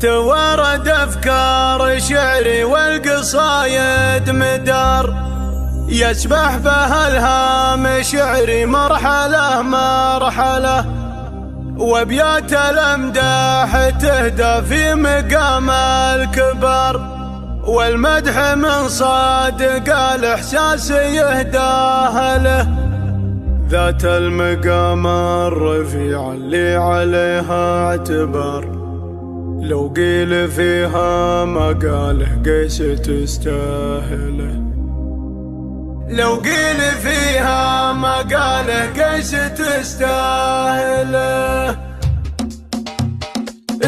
توارد أفكار شعري والقصايد مدار، يسبح بها الهام شعري مرحلة مرحلة، وابيات الأمداح تهدى في مقام الكبار، والمدح من صادق الإحساس يهداه له، ذات المقام الرفيع اللي عليها اعتبار، لو قيل فيها مقاله قيس تستاهله، لو قيل فيها مقاله قيس تستاهله.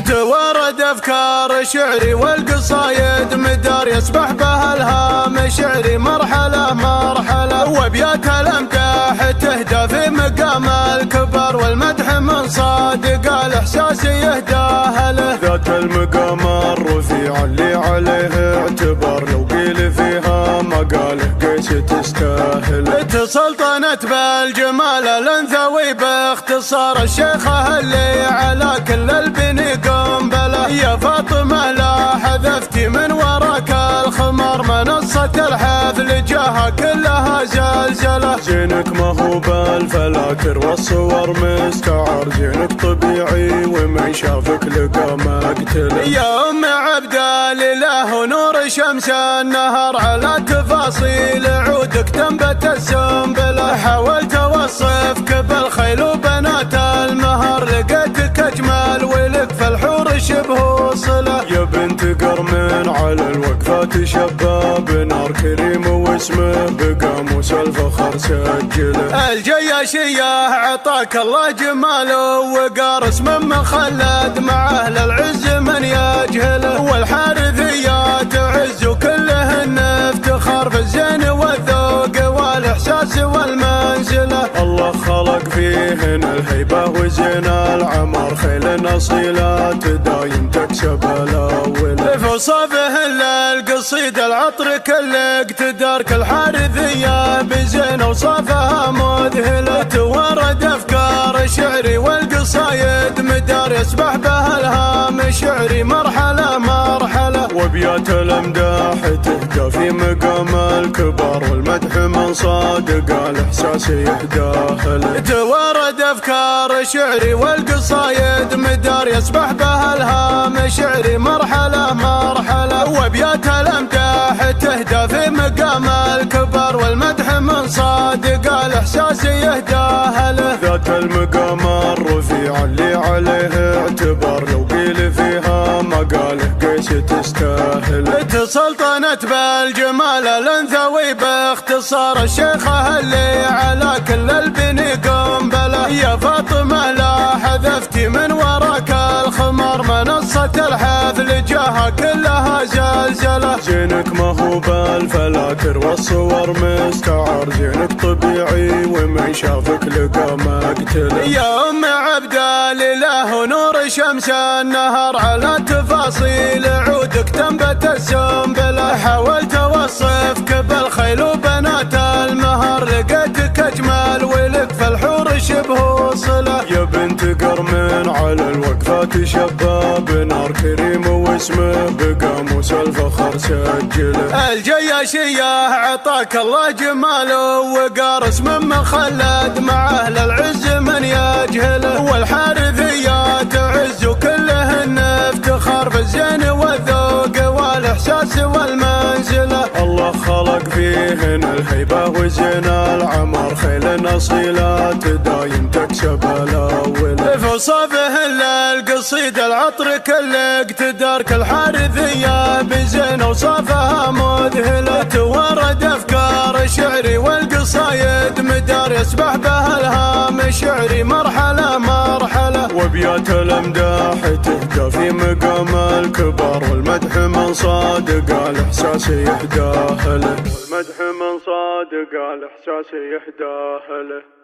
توارد أفكار شعري والقصايد مدار، يسبح بها الهام شعري مرحلة مرحلة، وابيات الأمداح تهدى في مقام الكبار، والمدح من صادق الإحساس يهداه له، ذات المقام الرفيع اللي عليه اعتبار، لو قيل فيها مقاله قيس تستاهل. تسلطنت بالجمال الأنثوي باختصار، الشيخة اللي على كل البني قنبلة، يا فاطمة لا حذفتي من وراك الخمار، منصة الحفل جاها كلها زلزلة، زينك ما هو بالفلاتر والصور مستعار، زينك طبيعي ومن شافك لقى مقتل، يا أم عبد الإله نور شمس النهار، على تفاصيل عودك تنبت السنبلة، حاولت أوصفك بالخيل وبنات المهار، لقيتك أجمل ولك في الحور شبه صلة، يا بنت قرم على الوقفات شباب نار، كريم واسمه بقاموس الفخر سجله، الجياشية عطاك الله جمال وقار، اسم من خلد مع أهل العز من يجهله، والحارثية تعز كلهن افتخار، بالزين والذوق والإحساس والمنزلة، الله خلق فيهن الهيبة وزين العمار، خيل أصيلات دايم تكسب الأول، في صفهن للقصيد العطر كل اقتدار، كل حارثية بزين وصفها مذهلة، توارد أفكار شعري والقصايد مدار، يسبح بها الهام شعري مرحلة مرحلة، وابيات الأمداح تهدى في مقام الكبار، والمدح من صادق الإحساس يهداه له، توارد أفكار شعري والقصايد مدار، يسبح بها الهام شعري مرحلة مرحلة، وابيات الأمداح تهدى في مقام الكبار، والمدح من صادق الإحساس يهداه له، ذات المقام الرفيع اللي عليه اعتبار، لو قيل فيها مقاله قيس تستاهل. تسلطنت بالجمال الأنثوي باختصار، الشيخة اللي على كل البني قنبلة، يا فاطمة لا حذفتي من وراك الخمار، منصة الحفل جاها كلها زلزلة، زينك ما هو بالفلاتر والصور مستعار، زينك طبيعي ومن شافك لقى مقتل، يا أم عبد الإله نور شمس النهار، على تفاصيل عودك تنبت السنبلة، حاولت أوصفك بالخيل وبنات المهار، لقيتك أجمل ولك في الحور شبه صلة، يا بنت قرم على الوقفات شباب نار، كريم واسمه بقاموس الفخر سجله، الجياشية عطاك الله جمال وقار، اسم من خلد مع أهل العز من يجهله، والحارثية تعز كلهن افتخار، بالزين والذوق والإحساس والمنزلة، الله خلق فيهن الهيبة وزين العمار، خيل أصيلات دايم تكسب الأول، في صفهن للقصيد العطر كل اقتدار، كل حارثية بزين وصفها مذهلة، توارد أفكار شعري والقصايد مدار، يسبح بها الهام شعري مرحلة مرحلة، وابيات الأمداح تهدى في مقام الكبار، والمدح من صادق الإحساس يهداه له، والمدح من صادق الإحساس يهداه له.